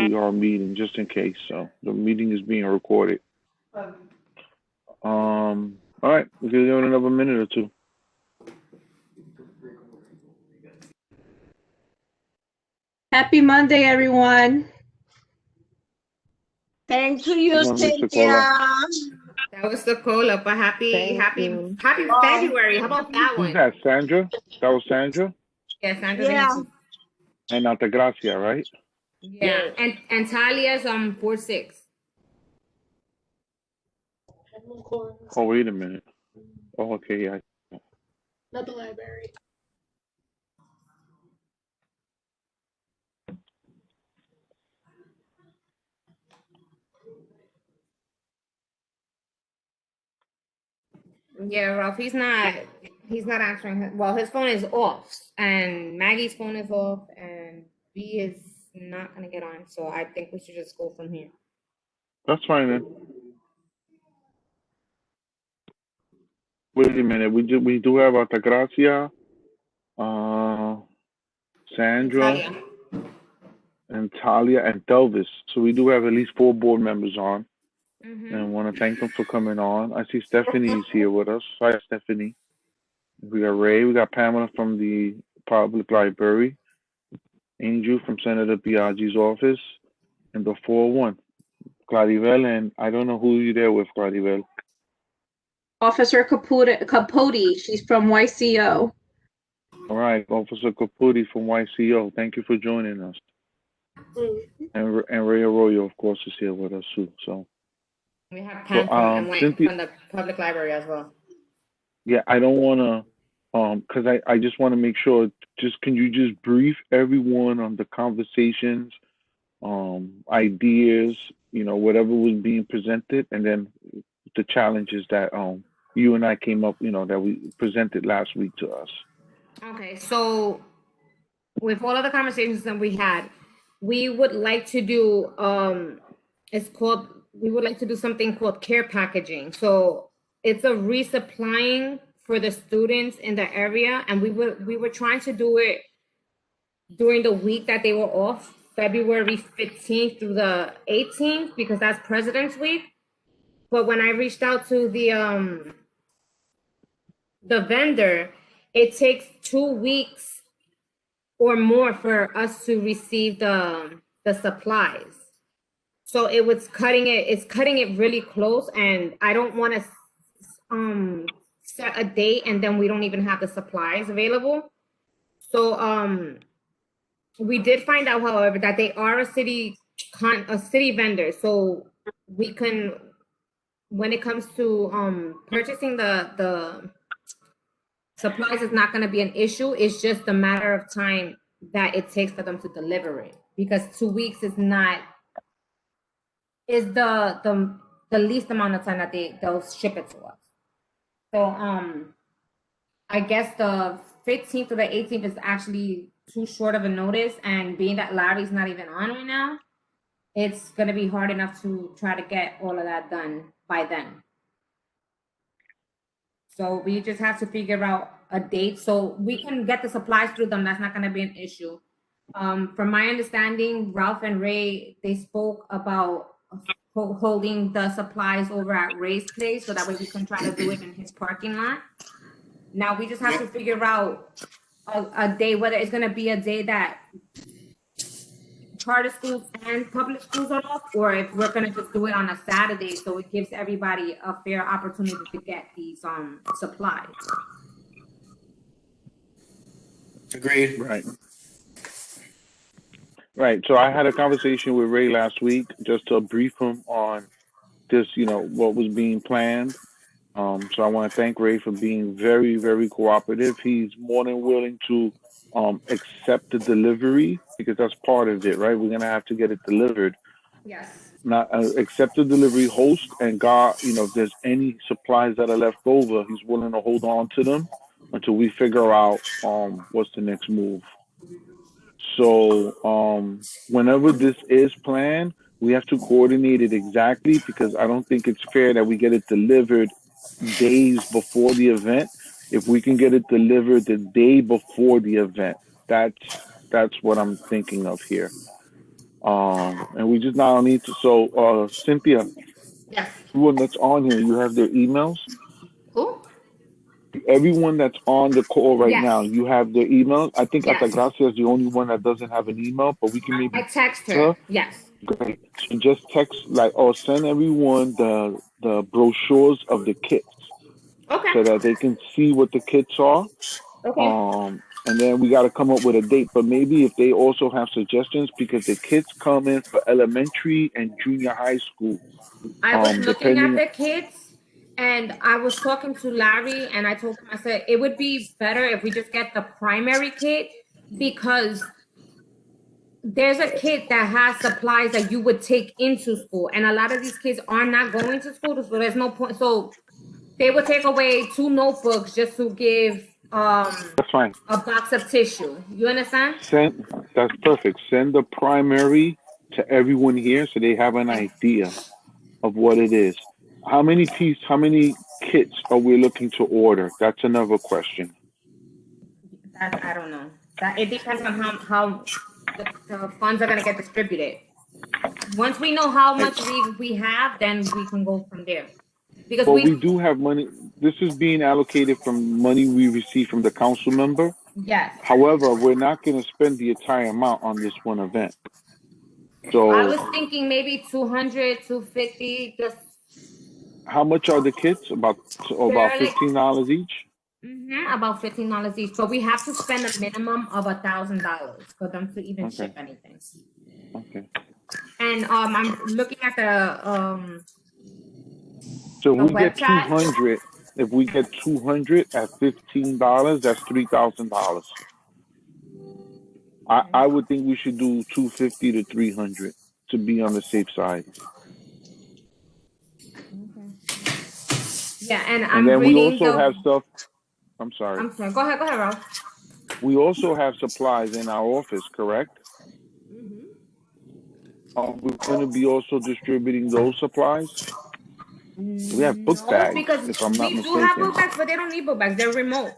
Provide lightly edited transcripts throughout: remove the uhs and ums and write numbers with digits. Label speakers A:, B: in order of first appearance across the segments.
A: to our meeting just in case. So the meeting is being recorded. All right, we'll give it another minute or two.
B: Happy Monday, everyone.
C: Thank you,
A: Monday,
C: Cynthia.
A: Sequoia.
D: That was the cola, but happy
C: Bye.
D: February. How about that
A: Who's
D: one?
A: that? Sandra? That was Sandra?
D: Yeah, Sandra's
C: Yeah.
A: And Altagracia, right?
D: Yeah. And Talia's 4-6.
A: Oh, wait a minute. Oh, okay, yeah.
E: Not the library.
D: Yeah, Ralph, he's not answering. Well, his phone is off, and Maggie's phone is off, and B is not gonna get on. So I think we should just go from here.
A: That's fine then. Wait a minute. We do have Altagracia, Sandra,
D: Talia.
A: and Talia and Delvis. So we do have at least 4 board members on,
D: Mhm.
A: and want to thank them for coming on. I see Stephanie's here with us. Hi, Stephanie. We got Ray. We got Pamela from the Public Library. Angel from Senator Biaggi's office, and the 4-1, Claribel, and I don't know who you there with, Claribel.
B: Officer Capote, she's from YCO.
A: All right, Officer Caputi from YCO. Thank you for joining us. And Ray Arroyo, of course, is here with us too. So
D: We have Pam from
A: Cynthia,
D: from the public library as well.
A: yeah, I don't want to, because I just want to make sure. Can you just brief everyone on the conversations, ideas, whatever was being presented, and then the challenges that you and I came up, that we presented last week to us.
D: Okay, so with all of the conversations that we had, we would like to do we would like to do something called care packaging. So it's a resupplying for the students in the area, and we were trying to do it during the week that they were off, February 15th through the 18th, because that's President's Week. But when I reached out to the vendor, it takes 2 weeks or more for us to receive the supplies. So it's cutting it really close, and I don't want to set a date and then we don't even have the supplies available. So we did find out, however, that they are a city vendor, so we can, when it comes to purchasing the supplies, is not going to be an issue. It's just a matter of time that it takes for them to deliver it, because 2 weeks is the least amount of time that they'll ship it to us. So I guess the 15th to the 18th is actually too short of a notice, and being that Larry's not even on right now, it's going to be hard enough to try to get all of that done by then. So we just have to figure out a date so we can get the supplies through them. That's not going to be an issue. From my understanding, Ralph and Ray, they spoke about holding the supplies over at Ray's place, so that way we can try to do it in his parking lot. Now we just have to figure out a day, whether it's going to be a day that charter schools and public schools are off, or if we're going to just do it on a Saturday, so it gives everybody a fair opportunity to get these supplies.
F: Agreed.
A: Right. So I had a conversation with Ray last week just to brief him on this, what was being planned. So I want to thank Ray for being very, very cooperative. He's more than willing to accept the delivery, because that's part of it, right? We're going to have to get it delivered.
D: Yes.
A: Not accept the delivery, host, and God, if there's any supplies that are left over, he's willing to hold on to them until we figure out what's the next move. So whenever this is planned, we have to coordinate it exactly, because I don't think it's fair that we get it delivered days before the event. If we can get it delivered the day before the event, that's what I'm thinking of here. And we just now need to. So, Cynthia,
D: Yes.
A: everyone that's on here, you have their emails.
D: Who?
A: Everyone that's on the call right
D: Yes.
A: now, you have their emails. I think
D: Yes.
A: Altagracia is the only one that doesn't have an email, but we can
D: I
A: maybe
D: text
A: her.
D: her. Yes.
A: Great. So just text or send everyone the brochures of the kits
D: Okay.
A: so that they can see what the kits are.
D: Okay.
A: And then we got to come up with a date. But maybe if they also have suggestions, because the kits come in for elementary and junior high school.
D: I was looking at
A: Depending.
D: the kids, and I was talking to Larry, and I told him, I said, it would be better if we just get the primary kit, because there's a kit that has supplies that you would take into school, and a lot of these kids are not going to school, so there's no point. So they would take away 2 notebooks just to give
A: That's fine.
D: a box of tissue. You understand?
A: That's perfect. Send the primary to everyone here so they have an idea of what it is. How many kits are we looking to order? That's another question.
D: That I don't know. That it depends on how the funds are gonna get distributed. Once we know how much we have, then we can go from there. Because
A: Well, we do have money. This is being allocated from money we receive from the council member.
D: Yes.
A: However, we're not going to spend the entire amount on this one event. So
D: I was thinking maybe 200, 250. Just
A: how much are the kits? About $15 each.
D: About $15 each, but we have to spend a minimum of $1,000 for them to even ship anything.
A: Okay.
D: And I'm looking at the
A: So
D: the
A: we get
D: website.
A: 200. If we get 200 at $15, that's $3,000. I would think we should do 250 to 300 to be on the safe side.
D: Yeah, and
A: And then we also have stuff. I'm sorry.
D: I'm sorry. Go ahead, Ralph.
A: We also have supplies in our office, correct? We're going to be also distributing those supplies. We have book bags,
D: because
A: if I'm not
D: we
A: mistaken.
D: do have book bags, but they don't need book bags. They're remote.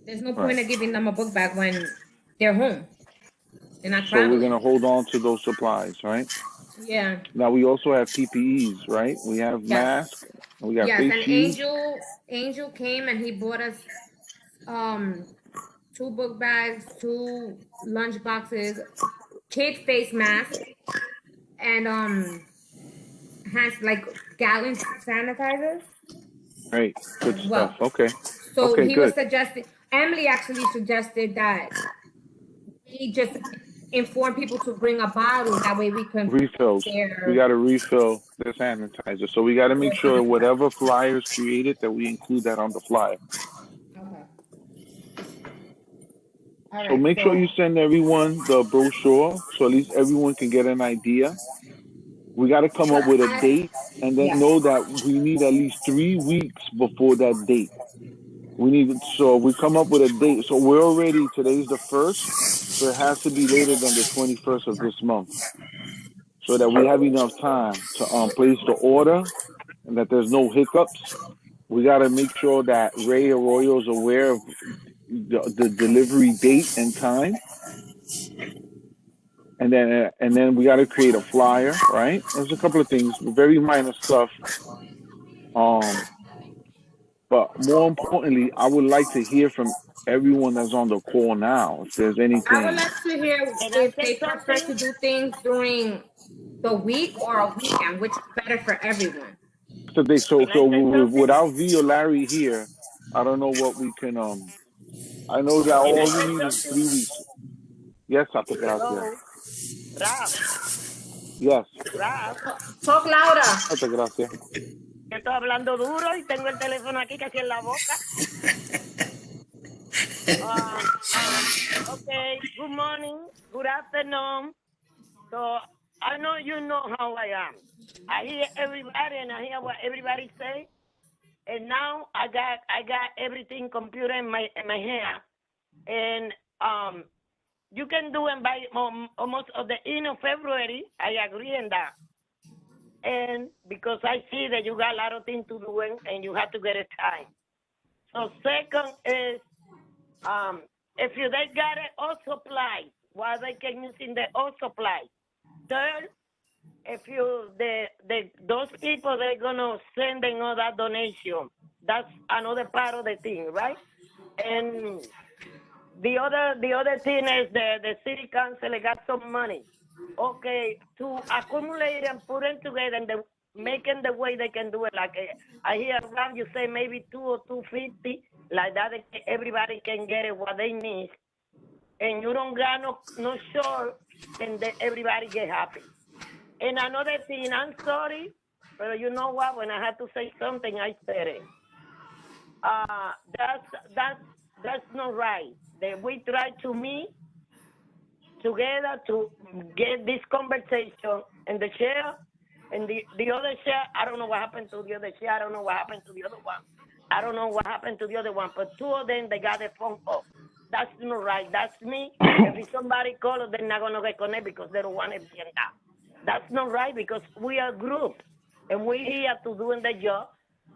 D: There's no point in giving them a book bag when they're home. They're not traveling.
A: So we're going to hold on to those supplies, right?
D: Yeah.
A: Now we also have PPEs, right? We have masks. We got face shields.
D: And Angel came and he bought us 2 book bags, 2 lunch boxes, kid face mask, and has like gallon sanitizers.
A: Right. Good stuff. Okay.
D: So
A: okay,
D: he
A: good.
D: was suggesting, Emily actually suggested that we just inform people to bring a bottle. That way we can
A: refills. We got to refill the sanitizer. So we got to make sure whatever flyer is created that we include that on the flyer.
D: Okay.
A: So make sure you send everyone the brochure so at least everyone can get an idea. We got to come up with a date and then know that we need at least 3 weeks before that date. So we come up with a date. So we're already, today's the 1st, so it has to be later than the 21st of this month so that we have enough time to place the order and that there's no hiccups. We got to make sure that Ray Arroyo is aware of the delivery date and time. And then we got to create a flyer, right? There's a couple of things, very minor stuff. But more importantly, I would like to hear from everyone that's on the call now. If there's anything.
D: I would like to hear if they prefer to do things during the week or a weekend, which is better for everyone.
A: So without V or Larry here, I don't know what we can. I know that all we need is 3 weeks. Yes, Altagracia. Yes.
D: Talk louder.
A: Altagracia.
G: Yo estoy hablando duro y tengo el teléfono aquí casi en la boca. Okay, good morning, good afternoon. So I know you know how I am. I hear everybody and I hear what everybody say. And now I got everything computer in my hand. And you can do it by almost of the end of February. I agree on that. And because I see that you got a lot of things to do and you have to get a time. So second is, if they got it all supplies, why they can using the all supplies? third, if you those people they're gonna send another donation. That's another part of the thing, right? And the other thing is the city council got some money. Okay, to accumulate and put them together and making the way they can do it. Like I hear around you say maybe 2 or 250, like that everybody can get it what they need, and you don't got no short, and everybody get happy. And another thing, I'm sorry, but you know what? When I had to say something, I said it. That's not right. That we try to meet together to get this conversation in the chair, and the other chair. I don't know what happened to the other chair. I don't know what happened to the other one. I don't know what happened to the other one. But 2 of them, they got the phone off. That's not right. That's me. If somebody calls, they're not gonna reconnect because they don't want to be in that. That's not right because we are a group, and we're here to doing the job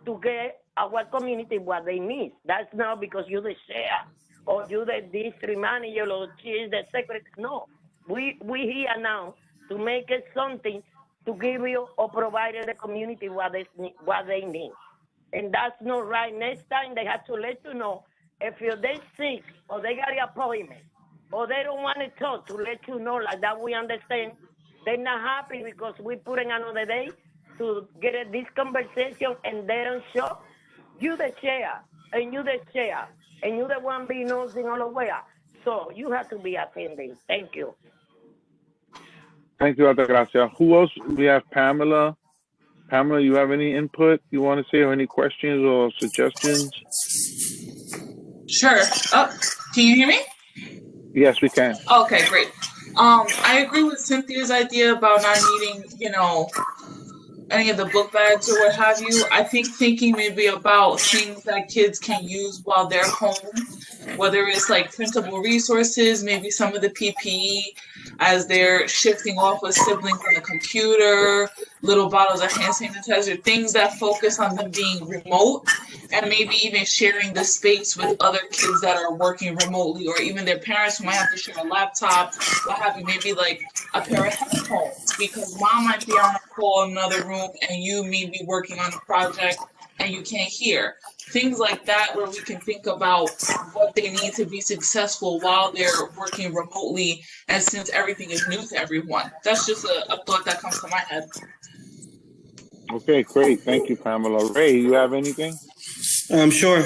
G: to get our community what they need. That's not because you're the chair or you're the district manager or she's the secretary. No, we here now to make it something to give you or provide the community what they need. And that's not right. Next time they have to let you know if they sick or they got an appointment or they don't want to talk, to let you know like that. We understand they're not happy because we put in another day to get this conversation and they don't show. You the chair, and you the chair, and you the one being nosing all the way. So you have to be attending. Thank you.
A: Thank you, Altagracia. Who else? We have Pamela. Pamela, you have any input you want to say or any questions or suggestions?
H: Sure. Oh, can you hear me?
A: Yes, we can.
H: Okay, great. I agree with Cynthia's idea about not needing, any of the book bags or what have you. I think thinking maybe about things that kids can use while they're home, whether it's like printable resources, maybe some of the PPE as they're shifting off with siblings on the computer, little bottles of hand sanitizer, things that focus on them being remote, and maybe even sharing the space with other kids that are working remotely, or even their parents who might have to share a laptop, what have you, maybe like a pair of headphones, because mom might be on a call in another room and you may be working on a project and you can't hear. Things like that where we can think about what they need to be successful while they're working remotely, and since everything is new to everyone. That's just a thought that comes to my head.
A: Okay, great. Thank you, Pamela. Ray, you have anything?
F: Sure.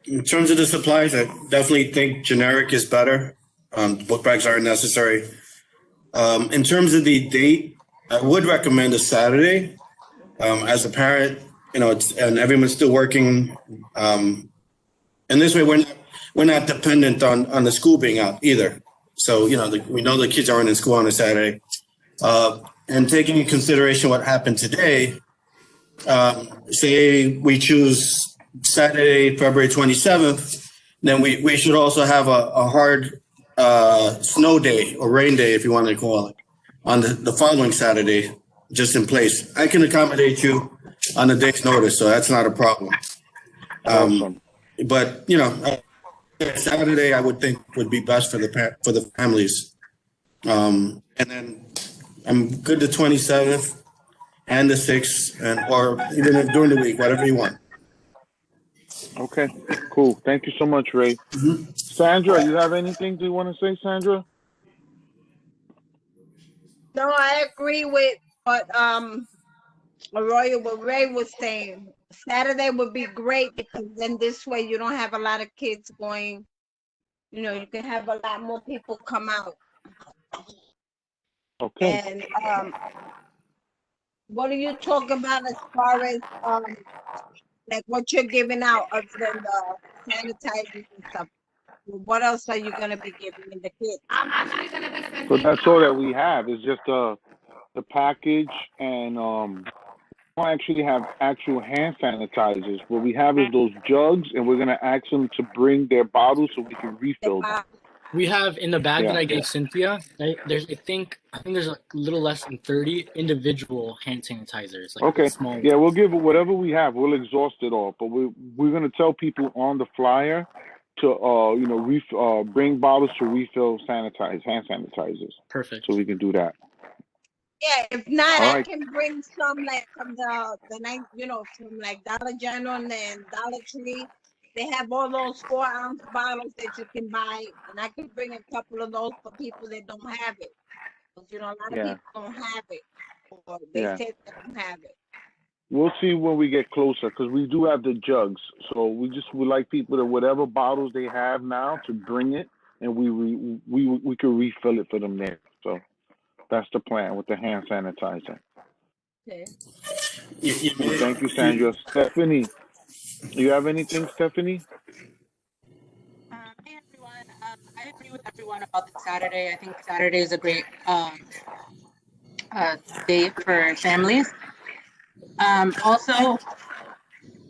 F: In terms of the supplies, I definitely think generic is better. Book bags aren't necessary. In terms of the date, I would recommend a Saturday. As a parent, and everyone's still working. And this way, we're not dependent on the school being out either. So, we know the kids aren't in school on a Saturday. And taking into consideration what happened today, say we choose Saturday, February 27th, then we should also have a hard snow day or rain day, if you want to call it, on the following Saturday, just in place. I can accommodate you on a day's notice, so that's not a problem.
A: Awesome.
F: But Saturday I would think would be best for the families. And then I'm good the 27th and the 6th, or even if during the week, whatever you want.
A: Okay, cool. Thank you so much, Ray.
F: Mm-hmm.
A: Sandra, you have anything you want to say, Sandra?
C: No, I agree with what what Ray was saying. Saturday would be great because then this way you don't have a lot of kids going. You can have a lot more people come out.
A: Okay.
C: And what are you talking about as far as like what you're giving out other than the sanitizers and stuff? What else are you going to be giving the kids?
D: I'm actually going to be sending
A: So that's all that we have is just the package, and we don't actually have actual hand sanitizers. What we have is those jugs, and we're gonna ask them to bring their bottles so we can refill them.
I: We have in the bag that I gave
A: Yeah.
I: Cynthia. There's I think there's a little less than 30 individual hand sanitizers. Like
A: Okay.
I: Small.
A: Yeah, we'll give it whatever we have. We'll exhaust it all, but we're gonna tell people on the flyer to bring bottles to refill hand sanitizers.
I: Perfect.
A: So we can do that.
C: Yeah, if not,
A: All
C: I
A: right.
C: can bring some like from the night, from like Dollar General and Dollar Tree. They have all those 4-ounce bottles that you can buy, and I could bring a couple of those for people that don't have it. 'Cause, a lot of
A: Yeah.
C: people don't have it, or they
A: Yeah.
C: say they don't have it.
A: We'll see when we get closer because we do have the jugs. So we just would like people to whatever bottles they have now to bring it, and we could refill it for them there. So that's the plan with the hand sanitizer.
C: Okay.
A: Well, thank you, Sandra. Stephanie, you have anything, Stephanie?
J: Hey everyone. I agree with everyone about the Saturday. I think Saturday is a great day for families. Also,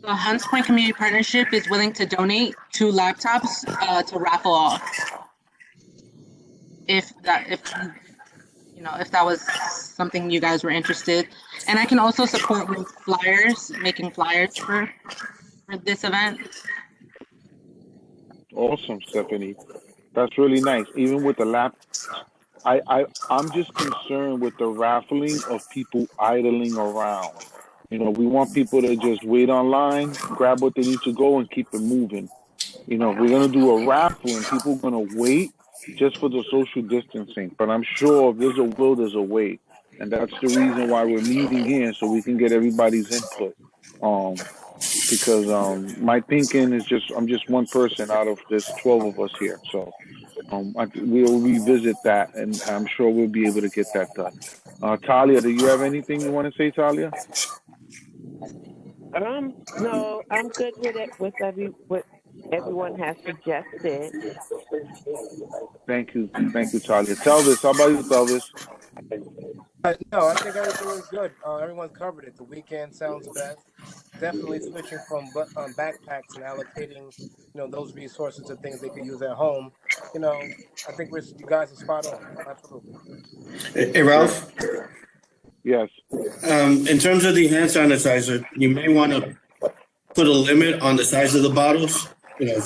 J: the Hunts Point Community Partnership is willing to donate 2 laptops to raffle off. If that was something you guys were interested, and I can also support with flyers, making flyers for this event.
A: Awesome, Stephanie. That's really nice. Even with the laptops, I'm just concerned with the raffling of people idling around. We want people to just wait online, grab what they need to go, and keep it moving. If we're gonna do a raffle and people are gonna wait just for the social distancing. But I'm sure if there's a will, there's a way, and that's the reason why we're meeting here so we can get everybody's input. Because my thinking is I'm just one person out of this 12 of us here. So we'll revisit that, and I'm sure we'll be able to get that done. Talia, do you have anything you want to say, Talia?
K: No, I'm good with it. With what everyone has suggested.
A: Thank you, Talia. Telvis, how about you, Telvis?
L: No, I think everything is good. Everyone's covered it. The weekend sounds best. Definitely switching from backpacks and allocating, those resources to things they could use at home. I think you guys are spot on. Absolutely.
F: Hey, Ralph.
A: Yes.
F: In terms of the hand sanitizer, you may want to put a limit on the size of the bottles. If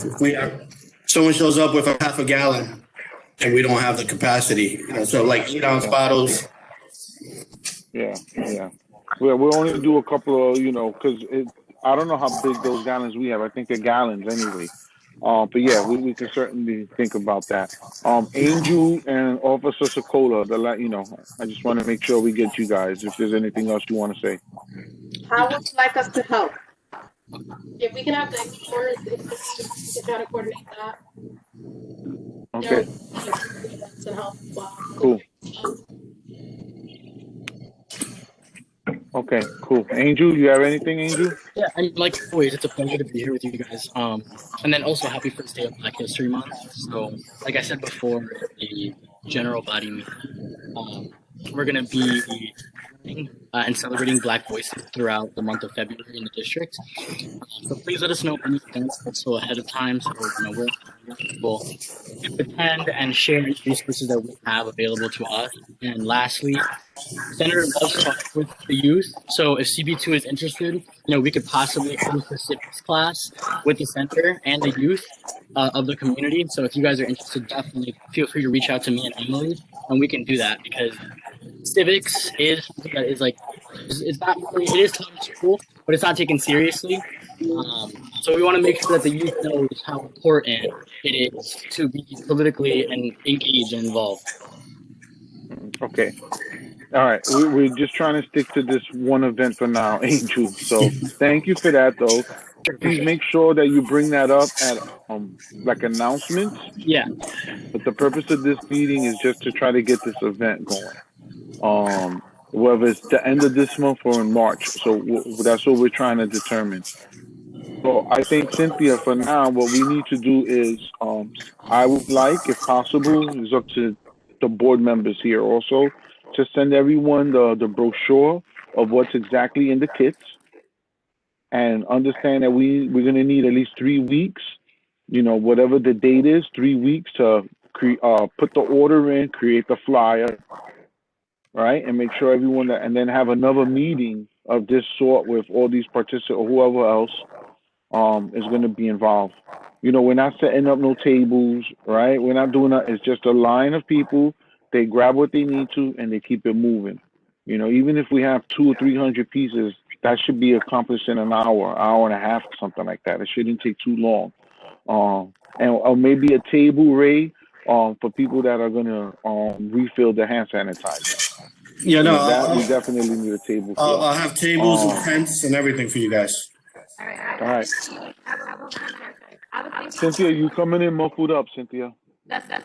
F: someone shows up with a half a gallon and we don't have the capacity, so like 8-ounce bottles.
A: Yeah. We'll only do a couple of, because I don't know how big those gallons we have. I think they're gallons anyway. But yeah, we can certainly think about that. Angel and Officer Sokola, I just want to make sure we get you guys. If there's anything else you want to say.
B: How would you like us to help?
E: If we can have the stores, if we can try to coordinate that.
A: Okay.
E: To help.
A: Cool. Okay, cool. Angel, you have anything, Angel?
I: Yeah, and like always, it's a pleasure to be here with you guys. And then also happy first day of Black History Month. So, like I said before, the general body meeting, we're gonna be and celebrating Black voices throughout the month of February in the district. So please let us know any events also ahead of time, so we're able to attend and share resources that we have available to us. And lastly, Senator loves to talk with the youth. So if CB2 is interested, we could possibly host a civics class with the center and the youth of the community. So if you guys are interested, definitely feel free to reach out to me and Emily, and we can do that because civics is something that is it's not really, it is taught in school, but it's not taken seriously. So we want to make sure that the youth knows how important it is to be politically and engaged and involved.
A: Okay. All right. We're just trying to stick to this one event for now, Angel. So thank you for that, though. Please make sure that you bring that up at like announcements.
I: Yeah.
A: But the purpose of this meeting is just to try to get this event going. Whether it's the end of this month or in March. So that's what we're trying to determine. So I think, Cynthia, for now, what we need to do is I would like, if possible, it's up to the board members here also, to send everyone the brochure of what's exactly in the kits and understand that we're going to need at least 3 weeks, whatever the date is, 3 weeks to put the order in, create the flyer, right? And make sure everyone, and then have another meeting of this sort with all these participants or whoever else is going to be involved. We're not setting up no tables, right? We're not doing that. It's just a line of people. They grab what they need to, and they keep it moving. You know, even if we have 200 or 300 pieces, that should be accomplished in an hour and a half, or something like that. It shouldn't take too long. And or maybe a table, Ray, for people that are gonna refill the hand sanitizer.
F: Yeah,
A: You
F: no,
A: know, that we definitely need a table for.
F: I'll have tables and
A: Um,
F: tents and everything for you guys.
A: all right, Cynthia, you coming in muffled up, Cynthia?
D: That's never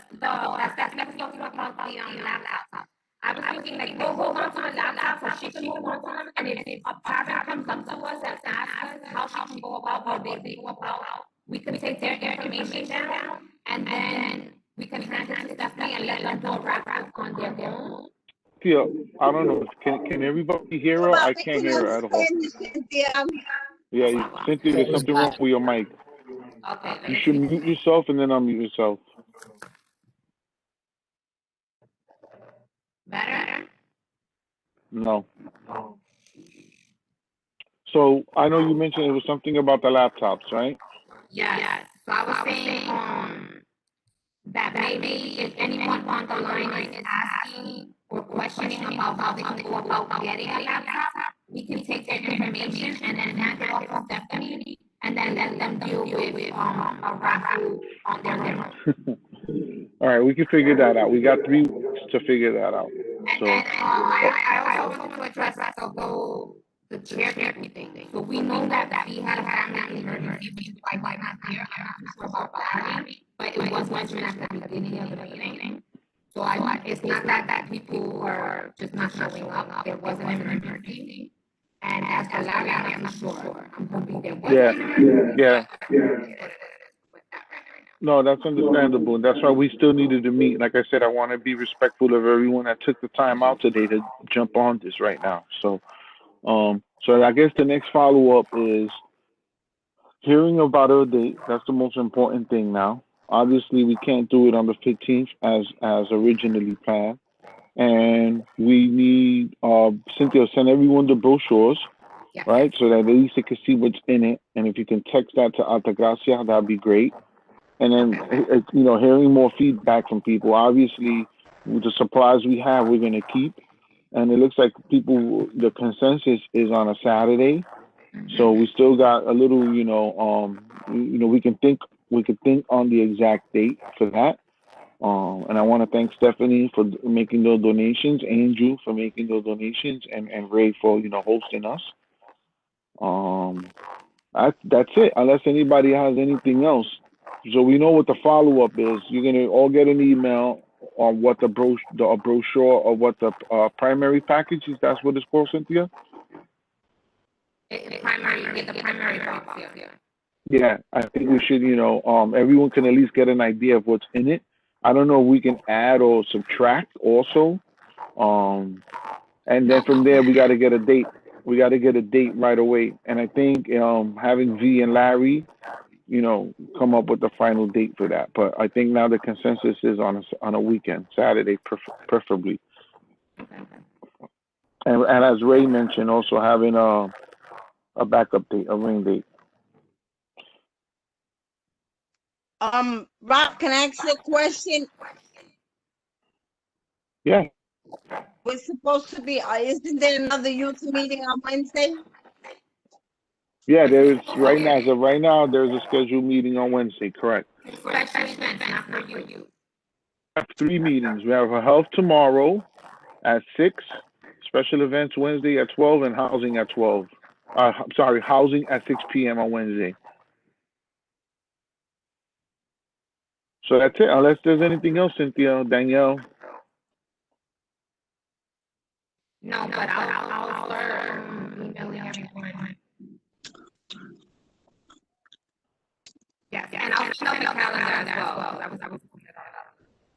D: talking about the laptop. I was thinking like we'll hold on to the laptop so she can hold on to them, and if a parent comes up to us and asks us how she can go about how they go about, we can take their information down, and then we can hand it to Stephanie and let them do a wrap on their own.
A: Cynthia, I don't know. Can everybody hear her? I can't hear her at all.
C: Cynthia.
A: Yeah, Cynthia, there's something wrong with your mic.
D: Okay.
A: You should mute yourself and then unmute yourself.
D: Better?
A: No. So I know you mentioned it was something about the laptops, right?
D: Yeah. So I was saying that maybe if anyone on the line is asking or questioning about how they can go about getting a laptop, we can take their information and then hand it off to Stephanie and then let them deal with a raffle on their own.
A: All right, we can figure that out. We got 3 weeks to figure that out. So
D: I also want to address the chair thing. So we know that we had a family emergency, which is why not here. I'm not sure about Larry, but it was mentioned at the beginning of the meeting. So it's not that people are just not showing up. There was an emergency. And as for Larry, I'm not sure. I'm hoping there was an emergency.
A: Yeah. No, that's understandable. That's why we still needed to meet. Like I said, I want to be respectful of everyone that took the time out today to jump on this right now. So I guess the next follow-up is hearing about a date. That's the most important thing now. Obviously, we can't do it on the 15th as originally planned. And we need Cynthia, send everyone the brochures, right? So that at least they can see what's in it. And if you can text that to Altagracia, that'd be great. And then, you know, hearing more feedback from people. Obviously, with the supplies we have, we're going to keep. And it looks like the consensus is on a Saturday. So we still got a little, we can think on the exact date for that. And I want to thank Stephanie for making those donations, Andrew for making those donations, and Ray for, hosting us. That's it, unless anybody has anything else. So we know what the follow-up is. You're going to all get an email on what a brochure or what the primary package is. That's what it's called, Cynthia?
D: The primary box, yeah.
A: Yeah, I think we should, everyone can at least get an idea of what's in it. I don't know if we can add or subtract also. And then from there, we got to get a date. We got to get a date right away. And I think having V and Larry, come up with the final date for that. But I think now the consensus is on a weekend, Saturday, preferably. And as Ray mentioned, also having a backup date, a ring date.
C: Rob, can I ask you a question?
A: Yeah.
C: We're supposed to be, isn't there another youth meeting on Wednesday?
A: Yeah, there's right now. So right now, there's a scheduled meeting on Wednesday. Correct.
D: For events, not for you.
A: We have 3 meetings. We have a health tomorrow at 6, special events Wednesday at 12, and housing at 12. Housing at 6 p.m. on Wednesday. So that's it. Unless there's anything else, Cynthia, Danielle.
D: No, but I'll start emailing everyone. Yes, and I'll email the calendar as well.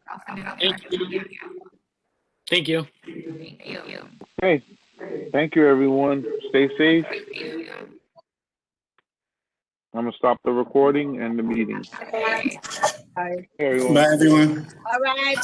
D: I'll send it out.
I: Thank you.
D: Thank you.
A: Hey, thank you, everyone. Stay safe. I'm going to stop the recording and the meeting.
C: Bye.
A: Hey, everyone.
F: Bye, everyone.
C: All right.